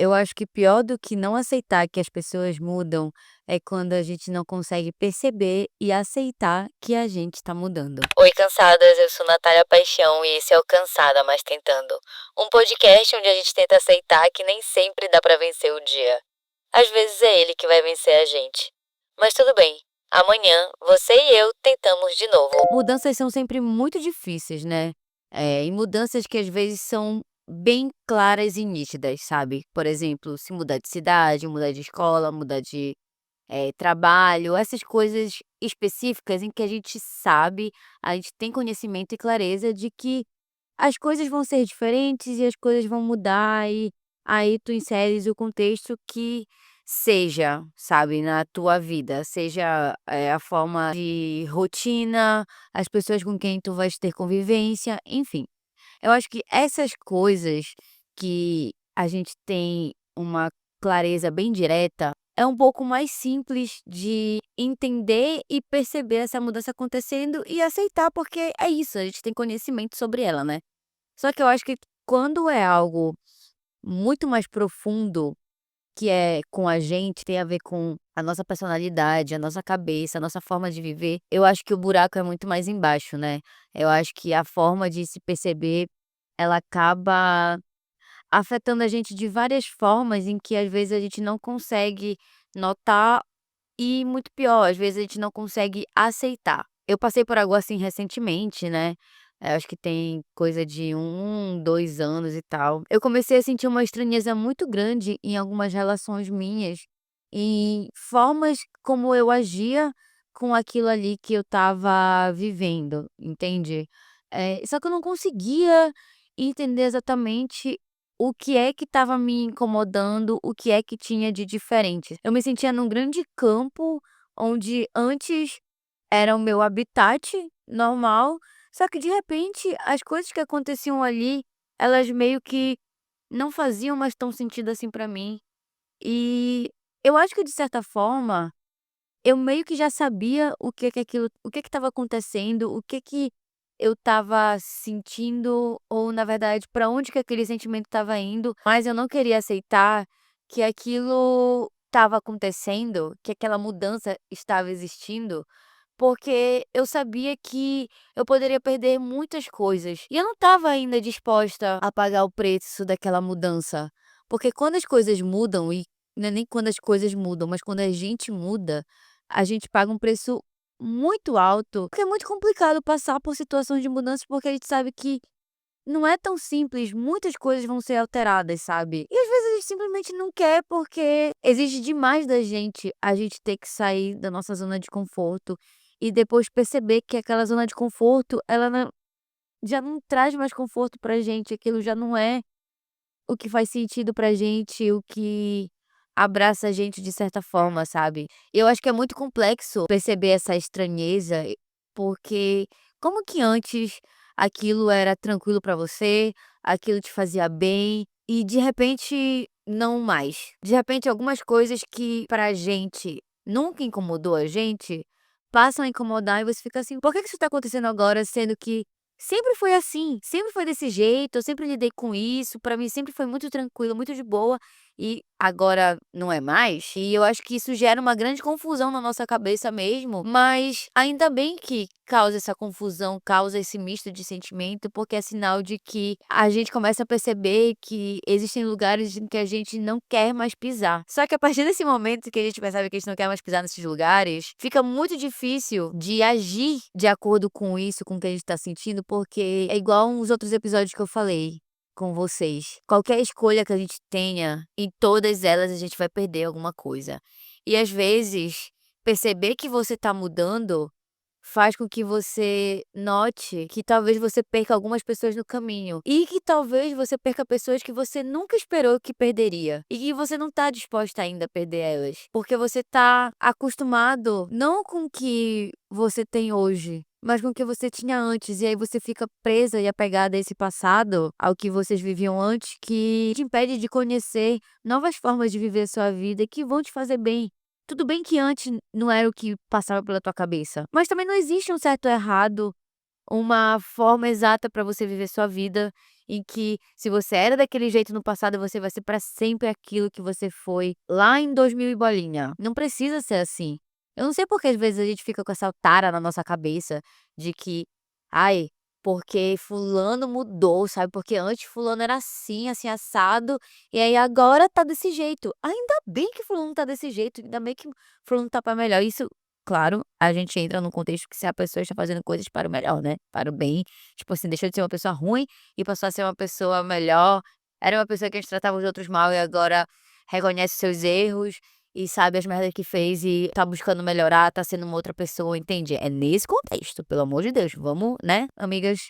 Eu acho que pior do que não aceitar que as pessoas mudam, é quando a gente não consegue perceber e aceitar que a gente está mudando. Oi, cansadas, eu sou Natália Paixão e esse é o Cansada, mas Tentando. Um podcast onde a gente tenta aceitar que nem sempre dá pra vencer o dia. Às vezes é ele que vai vencer a gente. Mas tudo bem, amanhã você e eu tentamos de novo. Mudanças são sempre muito difíceis, né? E mudanças que às vezes são bem claras e nítidas, sabe? Por exemplo, se mudar de cidade, mudar de escola, mudar de trabalho, essas coisas específicas em que a gente sabe, a gente tem conhecimento e clareza de que as coisas vão ser diferentes e as coisas vão mudar, e aí tu inseres o contexto que seja, sabe, na tua vida, seja, a forma de rotina, as pessoas com quem tu vais ter convivência, enfim. Eu acho que essas coisas que a gente tem uma clareza bem direta, é um pouco mais simples de entender e perceber essa mudança acontecendo e aceitar, porque é isso, a gente tem conhecimento sobre ela, né. Só que eu acho que quando é algo muito mais profundo, que é com a gente, tem a ver com a nossa personalidade, a nossa cabeça, a nossa forma de viver, eu acho que o buraco é muito mais embaixo, né. Eu acho que a forma de se perceber, ela acaba afetando a gente de várias formas em que às vezes a gente não consegue notar e muito pior, às vezes a gente não consegue aceitar. Eu passei por algo assim recentemente, né, acho que tem coisa de 2 anos e tal. Eu comecei a sentir uma estranheza muito grande em algumas relações minhas, em formas como eu agia com aquilo ali que eu estava vivendo, entende? Só que eu não conseguia entender exatamente o que é que estava me incomodando, o que é que tinha de diferente. Eu me sentia num grande campo, onde antes era o meu habitat normal, só que de repente as coisas que aconteciam ali, elas meio que não faziam mais tão sentido assim pra mim. E eu acho que de certa forma, eu meio que já sabia o que estava acontecendo, o que eu estava sentindo, ou na verdade para onde que aquele sentimento estava indo, mas eu não queria aceitar que aquilo estava acontecendo, que aquela mudança estava existindo, porque eu sabia que eu poderia perder muitas coisas. E eu não estava ainda disposta a pagar o preço daquela mudança. Porque quando as coisas mudam, e não é nem quando as coisas mudam, mas quando a gente muda, a gente paga um preço muito alto. Porque é muito complicado passar por situações de mudança, porque a gente sabe que não é tão simples, muitas coisas vão ser alteradas, sabe. E às vezes a gente simplesmente não quer, porque exige demais da gente, a gente ter que sair da nossa zona de conforto e depois perceber que aquela zona de conforto, ela não já não traz mais conforto pra gente, aquilo já não é o que faz sentido pra gente, o que abraça a gente de certa forma, sabe. Eu acho que é muito complexo perceber essa estranheza, porque como que antes aquilo era tranquilo pra você, aquilo te fazia bem e de repente não mais. De repente algumas coisas que pra gente nunca incomodou a gente, passam a incomodar e você fica assim: "Por que que isso tá acontecendo agora, sendo que sempre foi assim, sempre foi desse jeito, eu sempre lidei com isso, pra mim sempre foi muito tranquilo, muito de boa, e agora não é mais?". E eu acho que isso gera uma grande confusão na nossa cabeça mesmo, mas ainda bem que causa essa confusão, causa esse misto de sentimento, porque é sinal de que a gente começa a perceber que existem lugares em que a gente não quer mais pisar. Só que a partir desse momento que a gente percebe que a gente não quer mais pisar nesses lugares, fica muito difícil de agir de acordo com isso, com o que a gente tá sentindo, porque é igual uns outros episódios que eu falei com vocês. Qualquer escolha que a gente tenha, em todas elas a gente vai perder alguma coisa. E às vezes, perceber que você tá mudando faz com que você note que talvez você perca algumas pessoas no caminho, e que talvez você perca pessoas que você nunca esperou que perderia, e que você não tá disposta ainda a perder elas, porque você tá acostumado não com o que você tem hoje, mas com o que você tinha antes, e aí você fica presa e apegada a esse passado, ao que vocês viviam antes, que te impede de conhecer novas formas de viver a sua vida que vão te fazer bem. Tudo bem que antes não era o que passava pela tua cabeça, mas também não existe um certo ou errado, uma forma exata para você viver sua vida, em que se você era daquele jeito no passado, você vai ser pra sempre aquilo que você foi lá em 2000 e bolinha. Não precisa ser assim. Eu não sei por que às vezes a gente fica com essa tara na nossa cabeça de que, ai, porque fulano mudou, sabe, porque antes fulano era assim, assim assado, e aí agora tá desse jeito. Ainda bem que fulano tá desse jeito, ainda bem que fulano tá pra melhor. Isso, claro, a gente entra num contexto que se a pessoa está fazendo coisas para o melhor, né, para o bem, tipo assim, deixou de ser uma pessoa ruim e passou a ser uma pessoa melhor. Era uma pessoa que antes tratava os outros mal e agora reconhece seus erros e sabe as merdas que fez e tá buscando melhorar, tá sendo uma outra pessoa, entende? É nesse contexto, pelo amor de Deus, vamos, né, amigas,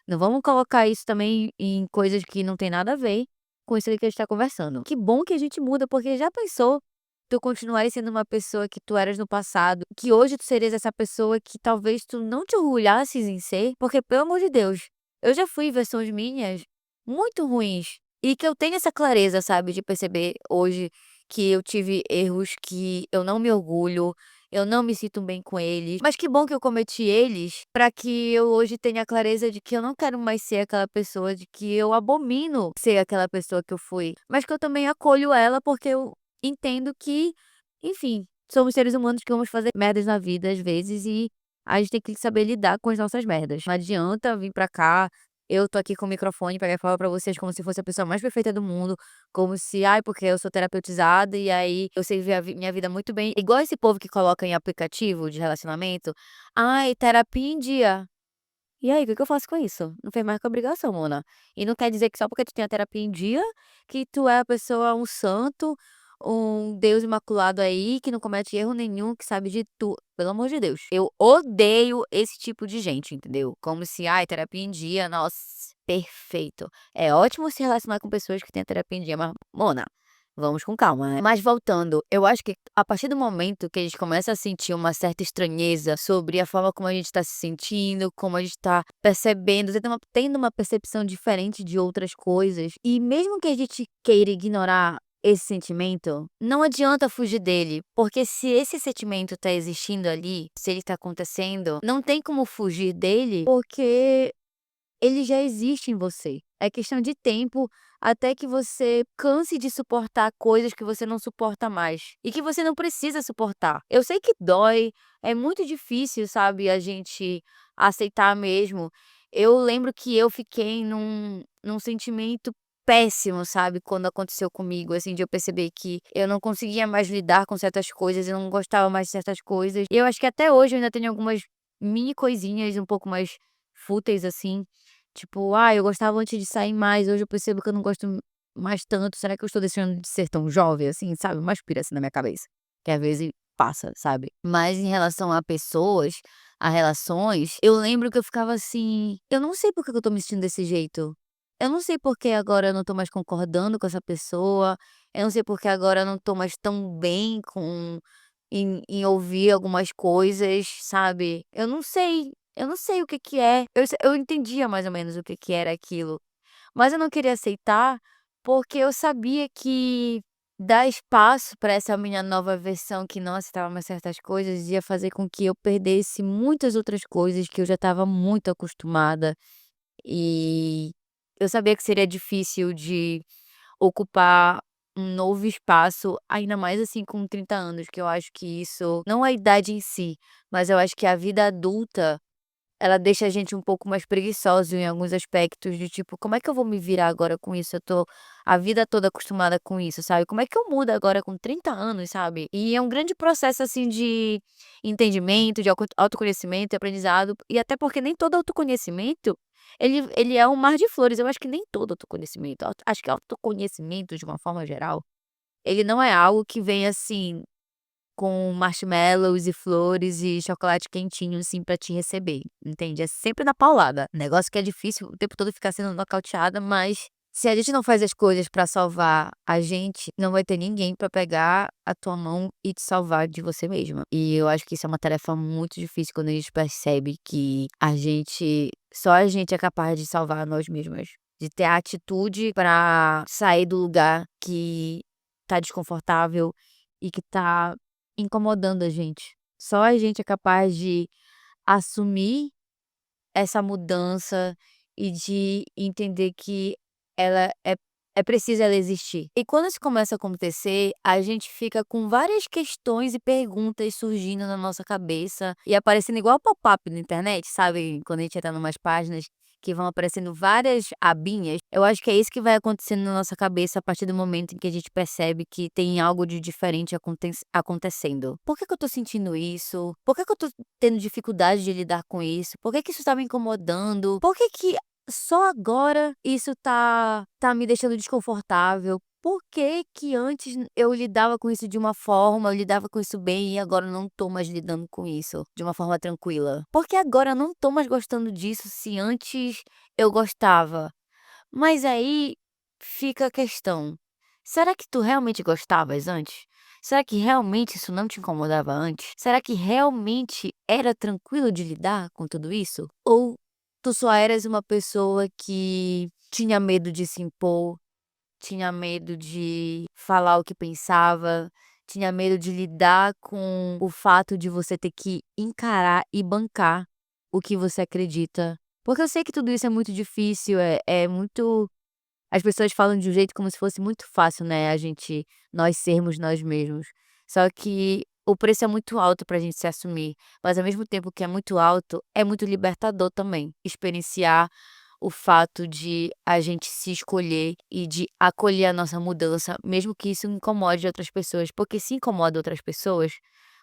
não vamos colocar isso também em coisas que não tem nada a ver com isso aí que a gente tá conversando. Que bom que a gente muda, porque já pensou tu continuares sendo uma pessoa que tu eras no passado, que hoje tu serias essa pessoa que talvez tu não te orgulhasses em ser? Porque, pelo amor de Deus, eu já fui versões minhas muito ruins e que eu tenho essa clareza, sabe, de perceber hoje que eu tive erros que eu não me orgulho, eu não me sinto bem com eles, mas que bom que eu cometi eles para que eu hoje tenha a clareza de que eu não quero mais ser aquela pessoa, de que eu abomino ser aquela pessoa que eu fui, mas que eu também acolho ela porque eu entendo que, enfim, somos seres humanos que vamos fazer merdas na vida às vezes e a gente tem que saber lidar com as nossas merdas. Não adianta vir pra cá, eu tô aqui com o microfone pra falar pra vocês como se fosse a pessoa mais perfeita do mundo, como se, ai, porque eu sou terapeutizada e aí eu sei viver minha vida muito bem. Igual esse povo que coloca em aplicativo de relacionamento, ai, terapia em dia. E aí, o que que eu faço com isso? Não fez mais que obrigação, Mona. E não quer dizer que só porque tu tem a terapia em dia, que tu é a pessoa, um santo, um Deus imaculado aí, que não comete erro nenhum, que sabe de tudo. Pelo amor de Deus. Eu odeio esse tipo de gente, entendeu? Como se, ai, terapia em dia, nossa, perfeito. É ótimo se relacionar com pessoas que têm a terapia em dia, mas, Mona, vamos com calma, né. Mas voltando, eu acho que a partir do momento que a gente começa a sentir uma certa estranheza sobre a forma como a gente tá se sentindo, como a gente tá percebendo, tendo uma percepção diferente de outras coisas, e mesmo que a gente queira ignorar esse sentimento, não adianta fugir dele, porque se esse sentimento tá existindo ali, se ele tá acontecendo, não tem como fugir dele, porque ele já existe em você. É questão de tempo até que você canse de suportar coisas que você não suporta mais e que você não precisa suportar. Eu sei que dói, é muito difícil, sabe, a gente aceitar mesmo. Eu lembro que eu fiquei num sentimento péssimo, sabe, quando aconteceu comigo, assim, de eu perceber que eu não conseguia mais lidar com certas coisas, eu não gostava mais de certas coisas. E eu acho que até hoje eu ainda tenho algumas mini coisinhas um pouco mais fúteis, assim, tipo: "Ah, eu gostava antes de sair mais, hoje eu percebo que eu não gosto mais tanto, será que eu estou deixando de ser tão jovem assim?", sabe, umas pira assim na minha cabeça, que às vezes passa, sabe. Mas em relação a pessoas, a relações, eu lembro que eu ficava assim: "Eu não sei por que que eu tô me sentindo desse jeito. Eu não sei porque agora eu não tô mais concordando com essa pessoa, eu não sei porque agora eu não tô mais tão bem com em ouvir algumas coisas", sabe. Eu não sei o que que é. Eu entendia mais ou menos o que que era aquilo, mas eu não queria aceitar, porque eu sabia que dar espaço para essa minha nova versão que não aceitava mais certas coisas ia fazer com que eu perdesse muitas outras coisas que eu já estava muito acostumada, e eu sabia que seria difícil de ocupar um novo espaço, ainda mais, assim, com 30 anos, que eu acho que isso não a idade em si, mas eu acho que a vida adulta, ela deixa a gente um pouco mais preguiçoso em alguns aspectos de tipo: "Como é que eu vou me virar agora com isso? Eu tô a vida toda acostumada com isso", sabe. Como é que eu mudo agora com 30 anos, sabe. E é um grande processo, assim, de entendimento, de autoconhecimento e aprendizado, e até porque nem todo autoconhecimento, ele é um mar de flores. Eu acho que nem todo autoconhecimento, acho que autoconhecimento de uma forma geral, ele não é algo que vem assim com marshmallows e flores e chocolate quentinho, assim, pra te receber, entende? É sempre na paulada. Negócio que é difícil o tempo todo ficar sendo nocauteada, mas se a gente não faz as coisas pra salvar a gente, não vai ter ninguém pra pegar a tua mão e te salvar de você mesma. E eu acho que isso é uma tarefa muito difícil quando a gente percebe que só a gente é capaz de salvar nós mesmas. De ter a atitude pra sair do lugar que tá desconfortável e que tá incomodando a gente. Só a gente é capaz de assumir essa mudança e de entender que ela é preciso ela existir. E quando isso começa a acontecer, a gente fica com várias questões e perguntas surgindo na nossa cabeça e aparecendo igual pop-up na internet, sabe, quando a gente entra numas páginas que vão aparecendo várias abinhas. Eu acho que é isso que vai acontecendo na nossa cabeça a partir do momento em que a gente percebe que tem algo de diferente acontecendo. Por que que eu tô sentindo isso? Por que que eu tô tendo dificuldade de lidar com isso? Por que que isso tá me incomodando? Por que que só agora isso tá me deixando desconfortável? Por que que antes eu lidava com isso de uma forma, eu lidava com isso bem e agora eu não tô mais lidando com isso de uma forma tranquila? Por que agora eu não tô mais gostando disso se antes eu gostava? Mas aí fica a questão: será que tu realmente gostavas antes? Será que realmente isso não te incomodava antes? Será que realmente era tranquilo de lidar com tudo isso? Ou tu só eras uma pessoa que tinha medo de se impor, tinha medo de falar o que pensava, tinha medo de lidar com o fato de você ter que encarar e bancar o que você acredita? Porque eu sei que tudo isso é muito difícil, é muito. As pessoas falam de um jeito como se fosse muito fácil, né, nós sermos nós mesmos. Só que o preço é muito alto pra gente se assumir, mas ao mesmo tempo que é muito alto, é muito libertador também, experienciar o fato de a gente se escolher e de acolher a nossa mudança, mesmo que isso incomode outras pessoas, porque se incomoda outras pessoas,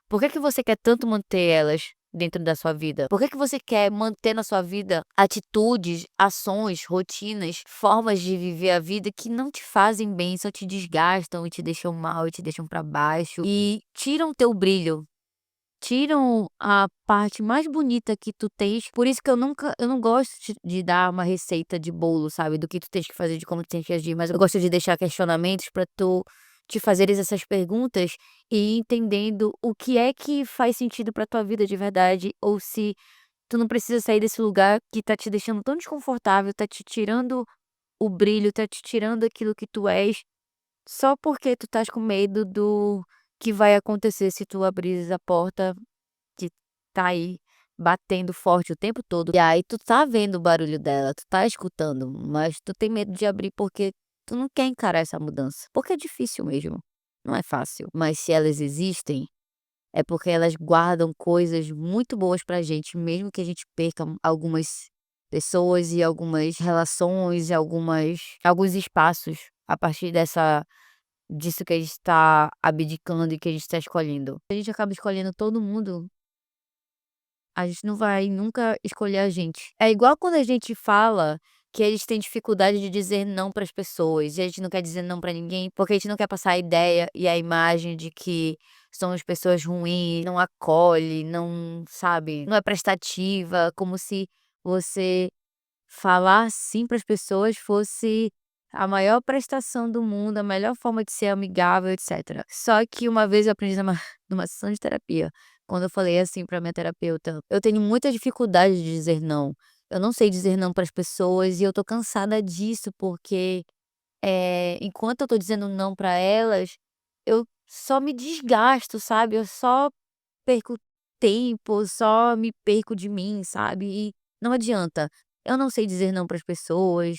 por que que você quer tanto manter elas dentro da sua vida? Por que que você quer manter na sua vida atitudes, ações, rotinas, formas de viver a vida que não te fazem bem, só te desgastam e te deixam mal e te deixam pra baixo e tiram teu brilho, tiram a parte mais bonita que tu tens. Por isso que eu não gosto de dar uma receita de bolo, sabe, do que tu tens que fazer, de como tu tens que agir, mas eu gosto de deixar questionamentos pra tu te fazeres essas perguntas e ir entendendo o que é que faz sentido pra tua vida de verdade, ou se tu não precisa sair desse lugar que tá te deixando tão desconfortável, tá te tirando o brilho, tá te tirando aquilo que tu és, só porque tu estás com medo do que vai acontecer se tu abrires a porta que tá aí batendo forte o tempo todo. E aí tu tá vendo o barulho dela, tu tá escutando, mas tu tem medo de abrir porque tu não quer encarar essa mudança. Porque é difícil mesmo, não é fácil. Mas se elas existem, é porque elas guardam coisas muito boas pra gente, mesmo que a gente perca algumas pessoas e algumas relações e alguns espaços a partir disso que a gente tá abdicando e que a gente tá escolhendo. A gente acaba escolhendo todo mundo, a gente não vai nunca escolher a gente. É igual quando a gente fala que a gente tem dificuldade de dizer não para as pessoas, e a gente não quer dizer não para ninguém, porque a gente não quer passar a ideia e a imagem de que somos pessoas ruins, não acolhe, não, sabe, não é prestativa, como se você falar sim para as pessoas fosse a maior prestação do mundo, a melhor forma de ser amigável, etcétera. Só que uma vez eu aprendi numa sessão de terapia, quando eu falei assim para minha terapeuta: "Eu tenho muita dificuldade de dizer não. Eu não sei dizer não para as pessoas e eu tô cansada disso, porque, enquanto eu tô dizendo não para elas, eu só me desgasto, sabe, eu só perco tempo, só me perco de mim, sabe, e não adianta. Eu não sei dizer não para as pessoas,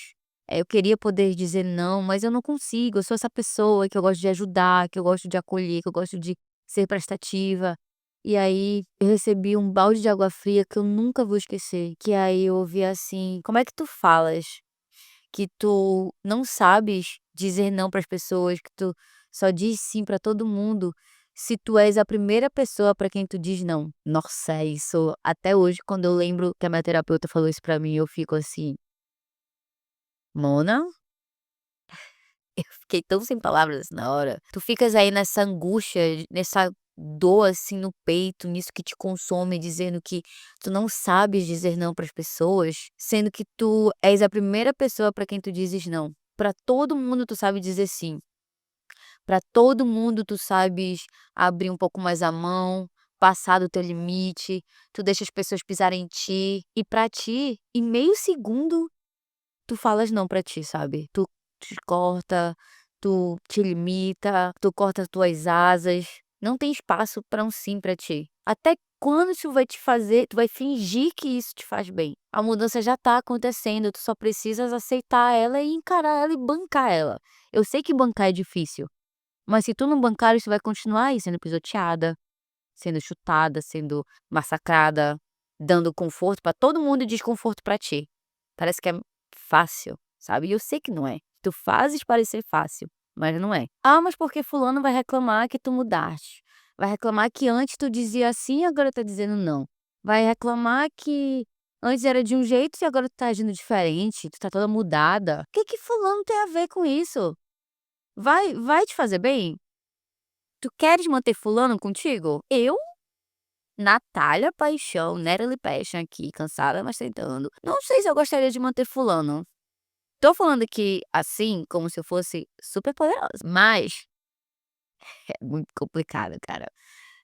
eu queria poder dizer não, mas eu não consigo. Eu sou essa pessoa que eu gosto de ajudar, que eu gosto de acolher, que eu gosto de ser prestativa". E aí eu recebi um balde de água fria que eu nunca vou esquecer, que aí eu ouvi assim: "Como é que tu falas que tu não sabes dizer não para as pessoas, que tu só diz sim para todo mundo, se tu és a primeira pessoa para quem tu diz não". Nossa, isso até hoje quando eu lembro que a minha terapeuta falou isso para mim, eu fico assim: "Mona?". Eu fiquei tão sem palavras na hora. Tu ficas aí nessa angústia, nessa dor, assim, no peito, nisso que te consome, dizendo que tu não sabes dizer não para as pessoas, sendo que tu és a primeira pessoa para quem tu dizes não. Para todo mundo tu sabe dizer sim. Para todo mundo tu sabes abrir um pouco mais a mão, passar do teu limite, tu deixa as pessoas pisarem em ti, e para ti, em meio segundo tu falas não pra ti, sabe. Tu te corta, tu te limita, tu corta as tuas asas, não tem espaço pra um sim pra ti. Até quando isso vai te fazer tu vai fingir que isso te faz bem. A mudança já tá acontecendo, tu só precisas aceitar ela e encarar ela e bancar ela. Eu sei que bancar é difícil, mas se tu não bancar, isso vai continuar aí sendo pisoteada, sendo chutada, sendo massacrada, dando conforto pra todo mundo e desconforto pra ti. Parece que é fácil, sabe, e eu sei que não é. Tu fazes parecer fácil, mas não é. "Ah, mas porque fulano vai reclamar que tu mudaste. Vai reclamar que antes tu dizia assim e agora tá dizendo não. Vai reclamar que antes era de um jeito e agora tu tá agindo diferente, tu tá toda mudada. O que que fulano tem a ver com isso? Vai te fazer bem? Tu queres manter fulano contigo? Eu, Natália Paixão, Natalie Passion aqui, cansada mas tentando, não sei se eu gostaria de manter fulano. Tô falando aqui, assim, como se eu fosse super poderosa, mas é muito complicado, cara.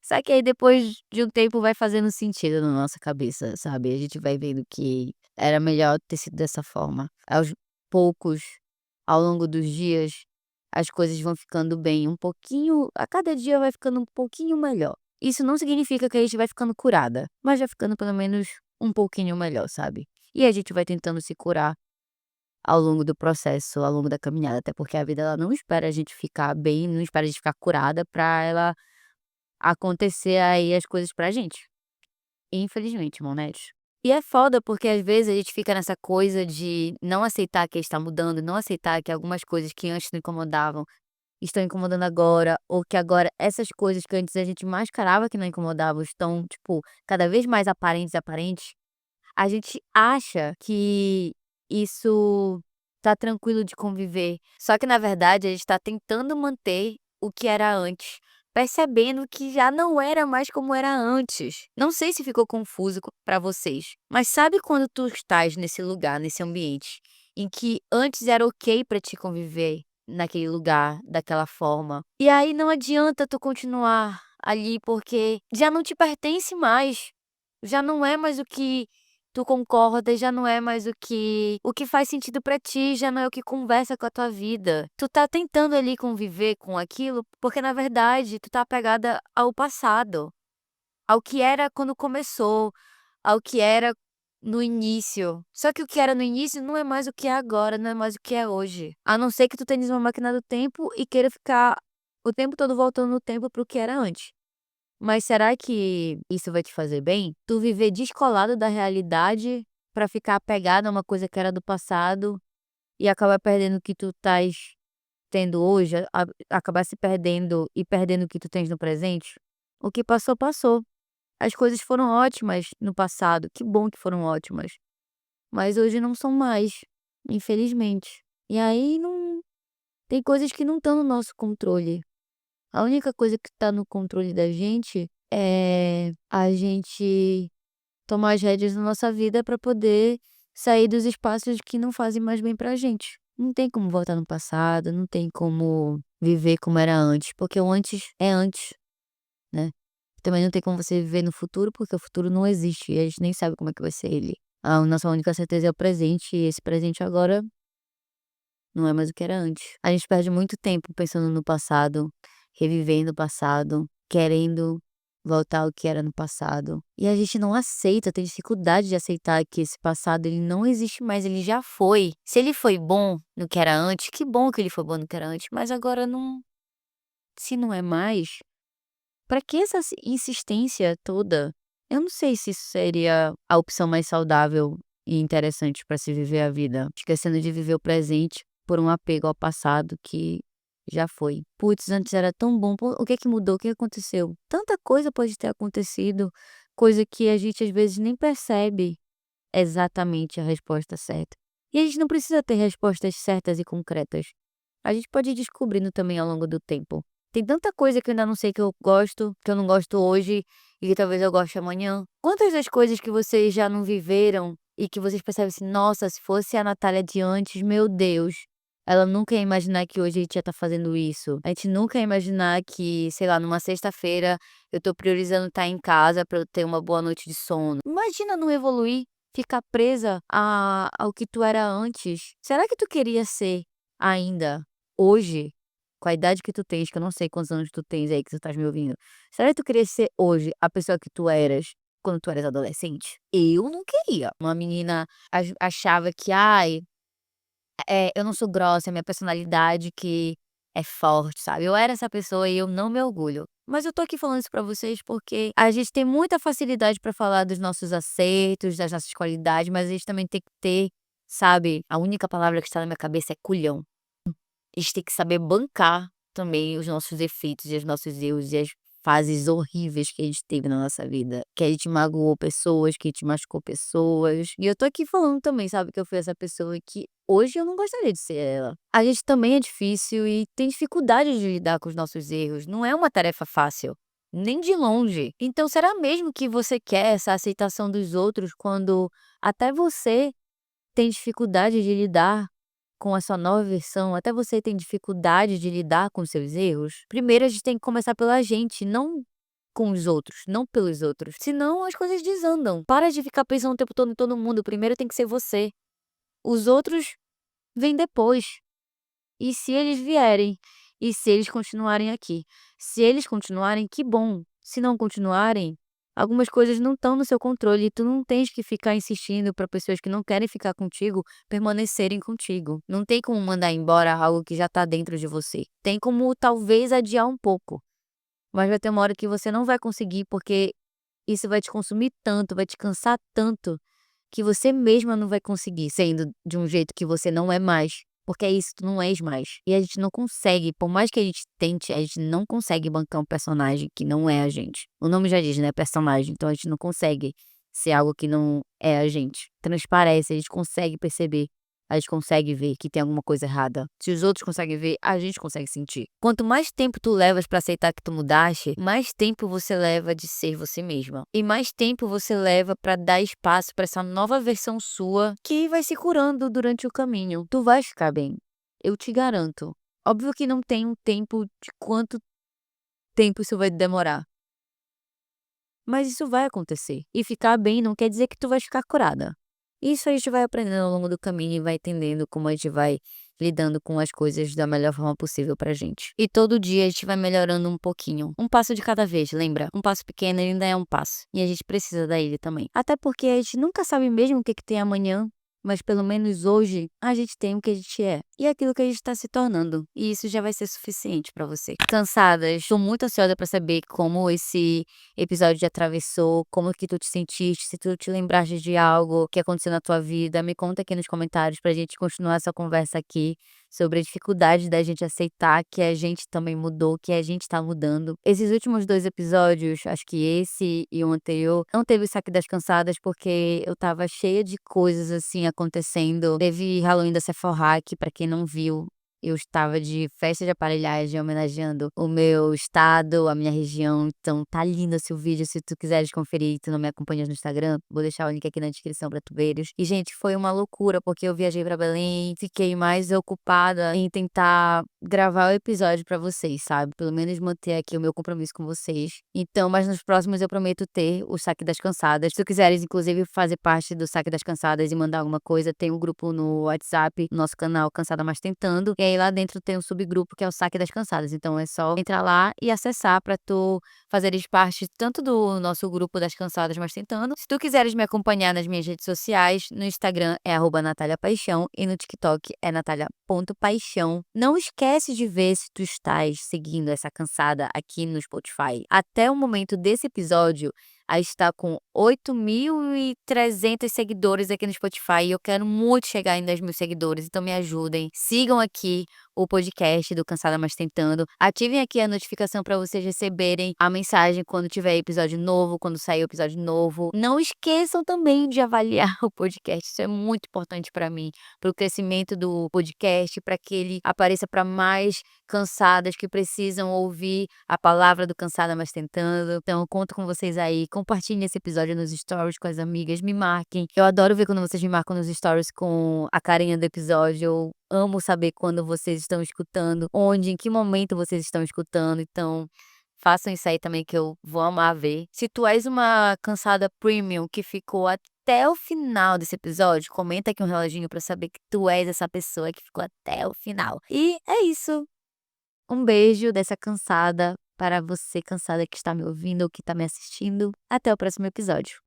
Só que aí depois de um tempo vai fazendo sentido na nossa cabeça, sabe, a gente vai vendo que era melhor ter sido dessa forma. Aos poucos, ao longo dos dias, as coisas vão ficando bem um pouquinho a cada dia vai ficando um pouquinho melhor. Isso não significa que a gente vai ficando curada, mas vai ficando pelo menos um pouquinho melhor, sabe. E a gente vai tentando se curar ao longo do processo, ao longo da caminhada, até porque a vida ela não espera a gente ficar bem, não espera a gente ficar curada pra ela acontecer aí as coisas pra gente, infelizmente, Monetes. E é foda porque às vezes a gente fica nessa coisa de não aceitar que está mudando, não aceitar que algumas coisas que antes não incomodavam, estão incomodando agora, ou que agora essas coisas que antes a gente mascarava que não incomodavam estão, tipo, cada vez mais aparentes e aparentes. A gente acha que isso tá tranquilo de conviver, só que na verdade a gente tá tentando manter o que era antes, percebendo que já não era mais como era antes. Não sei se ficou confuso para vocês, mas sabe quando tu estás nesse lugar, nesse ambiente, em que antes era ok para te conviver naquele lugar, daquela forma, e aí não adianta tu continuar ali porque já não te pertence mais, já não é mais o que tu concorda, já não é mais o que faz sentido pra ti, já não é o que conversa com a tua vida. Tu tá tentando ali conviver com aquilo, porque na verdade tu tá apegada ao passado, ao que era quando começou, ao que era no início. Só que o que era no início não é mais o que é agora, não é mais o que é hoje. A não ser que tu tenhas uma máquina do tempo e queira ficar o tempo todo voltando no tempo para o que era antes. Mas será que isso vai te fazer bem? Tu viver descolado da realidade pra ficar apegado a uma coisa que era do passado e acabar perdendo o que tu estás tendo hoje, acabar se perdendo e perdendo o que tu tens no presente? O que passou, passou. As coisas foram ótimas no passado, que bom que foram ótimas, mas hoje não são mais, infelizmente. E aí não tem coisas que não estão no nosso controle. A única coisa que tá no controle da gente é a gente tomar as rédeas da nossa vida pra poder sair dos espaços que não fazem mais bem pra gente. Não tem como voltar no passado, não tem como viver como era antes, porque o antes é antes, né. Também não tem como você viver no futuro, porque o futuro não existe e a gente nem sabe como é que vai ser ele. A nossa única certeza é o presente e esse presente agora não é mais o que era antes. A gente perde muito tempo pensando no passado, revivendo o passado, querendo voltar ao que era no passado. E a gente não aceita, tem dificuldade de aceitar que esse passado ele não existe mais, ele já foi. Se ele foi bom no que era antes, que bom que ele foi bom no que era antes, mas agora não, se não é mais, pra que essa insistência toda? Eu não sei se isso seria a opção mais saudável e interessante pra se viver a vida, esquecendo de viver o presente por um apego ao passado que já foi. "Puts, antes era tão bom, o que é que mudou? O que aconteceu?" Tanta coisa pode ter acontecido, coisa que a gente às vezes nem percebe exatamente a resposta certa. E a gente não precisa ter respostas certas e concretas. A gente pode ir descobrindo também ao longo do tempo. Tem tanta coisa que eu ainda não sei que eu gosto, que eu não gosto hoje e que talvez eu goste amanhã. Quantas das coisas que vocês já não viveram e que vocês percebem assim: "Nossa, se fosse a Natália de antes, meu Deus, ela nunca ia imaginar que hoje a gente ia estar fazendo isso. A gente nunca ia imaginar que, sei lá, numa sexta-feira eu tô priorizando estar em casa pra eu ter uma boa noite de sono". Imagina não evoluir, ficar presa ao que tu era antes. Será que tu queria ser ainda, hoje, com a idade que tu tens, que eu não sei quantos anos tu tens aí que tu estás me ouvindo, será que tu queria ser hoje a pessoa que tu eras quando tu eras adolescente? Eu não queria. Uma menina achava que, ai, eu não sou grossa, é minha personalidade que é forte, sabe. Eu era essa pessoa e eu não me orgulho. Mas eu tô aqui falando isso pra vocês porque a gente tem muita facilidade pra falar dos nossos acertos, das nossas qualidades, mas a gente também tem que ter, sabe, a única palavra que está na minha cabeça é culhão. A gente tem que saber bancar também os nossos defeitos e os nossos erros e as fases horríveis que a gente teve na nossa vida, que a gente magoou pessoas, que a gente machucou pessoas. E eu tô aqui falando também, sabe, que eu fui essa pessoa que hoje eu não gostaria de ser ela. A gente também é difícil e tem dificuldade de lidar com os nossos erros. Não é uma tarefa fácil. Nem de longe. Então, será mesmo que você quer essa aceitação dos outros quando até você tem dificuldade de lidar com a sua nova versão, até você tem dificuldade de lidar com os seus erros? Primeiro a gente tem que começar pela gente, não com os outros, não pelos outros. Senão as coisas desandam. Para de ficar pensando o tempo todo em todo mundo, primeiro tem que ser você. Os outros vêm depois. E se eles vierem? E se eles continuarem aqui? Se eles continuarem, que bom. Se não continuarem, algumas coisas não estão no seu controle e tu não tens que ficar insistindo para pessoas que não querem ficar contigo permanecerem contigo. Não tem como mandar embora algo que já está dentro de você. Tem como talvez adiar um pouco, mas vai ter uma hora que você não vai conseguir porque isso vai te consumir tanto, vai te cansar tanto que você mesma não vai conseguir, sendo de um jeito que você não é mais, porque é isso, tu não és mais. E a gente não consegue, por mais que a gente tente, a gente não consegue bancar um personagem que não é a gente. O nome já diz, né, personagem, então a gente não consegue ser algo que não é a gente. Transparece, a gente consegue perceber, a gente consegue ver que tem alguma coisa errada. Se os outros conseguem ver, a gente consegue sentir. Quanto mais tempo tu levas pra aceitar que tu mudaste, mais tempo você leva de ser você mesma. E mais tempo você leva pra dar espaço pra essa nova versão sua que vai se curando durante o caminho. Tu vai ficar bem. Eu te garanto. Óbvio que não tem um tempo de quanto tempo isso vai demorar. Mas isso vai acontecer. E ficar bem não quer dizer que tu vai ficar curada. Isso a gente vai aprendendo ao longo do caminho e vai entendendo como a gente vai lidando com as coisas da melhor forma possível pra gente. E todo dia a gente vai melhorando um pouquinho. Um passo de cada vez, lembra? Um passo pequeno ainda é um passo. E a gente precisa dele também. Até porque a gente nunca sabe mesmo o que tem amanhã. Mas pelo menos hoje a gente tem o que a gente é e aquilo que a gente tá se tornando. E isso já vai ser suficiente pra você. Cansadas, tô muito ansiosa pra saber como esse episódio te atravessou, como que tu te sentiste, se tu te lembraste de algo que aconteceu na tua vida, me conta aqui nos comentários pra gente continuar essa conversa aqui sobre a dificuldade da gente aceitar que a gente também mudou, que a gente tá mudando. Esses últimos 2 episódios, acho que esse e o anterior, não teve o Saque das Cansadas porque eu estava cheia de coisas, assim, acontecendo. Teve Halloween da Sephora, que pra quem não viu, eu estava de festa de aparelhagem homenageando o meu estado, a minha região, então tá lindo esse vídeo, se tu quiseres conferir e tu não me acompanhas no Instagram, vou deixar o link aqui na descrição pra tu veres. E gente, foi uma loucura, porque eu viajei pra Belém, fiquei mais ocupada em tentar gravar o episódio pra vocês, sabe, pelo menos manter aqui o meu compromisso com vocês. Então, mas nos próximos eu prometo ter o Saque das Cansadas. Se tu quiseres inclusive fazer parte do Saque das Cansadas e mandar alguma coisa, tem um grupo no WhatsApp, no nosso canal Cansada Mas Tentando, e aí lá dentro tem um subgrupo que é o Saque das Cansadas, então é só entrar lá e acessar pra tu fazeres parte tanto do nosso grupo das Cansadas Mas Tentando. Se tu quiseres me acompanhar nas minhas redes sociais, no Instagram é @nataliapaixão e no TikTok é natalia.paixão. Não esquece de ver se tu estás seguindo essa cansada aqui no Spotify. Até o momento desse episódio, a gente tá com 8.300 seguidores aqui no Spotify e eu quero muito chegar em 10.000 seguidores, então me ajudem. Sigam aqui o podcast do Cansada Mas Tentando. Ativem aqui a notificação para vocês receberem a mensagem quando tiver episódio novo, quando sair o episódio novo. Não esqueçam também de avaliar o podcast, isso é muito importante para mim, para o crescimento do podcast, para que ele apareça para mais cansadas que precisam ouvir a palavra do Cansada Mas Tentando. Então, eu conto com vocês aí. Compartilhem esse episódio nos stories com as amigas, me marquem. Eu adoro ver quando vocês me marcam nos stories com a carinha do episódio. Eu amo saber quando vocês estão escutando, onde, em que momento vocês estão escutando. Então, façam isso aí também que eu vou amar ver. Se tu és uma cansada premium que ficou até o final desse episódio, comenta aqui um reloginho pra saber que tu és essa pessoa que ficou até o final. E é isso. Um beijo dessa cansada para você cansada que está me ouvindo ou que está me assistindo. Até o próximo episódio.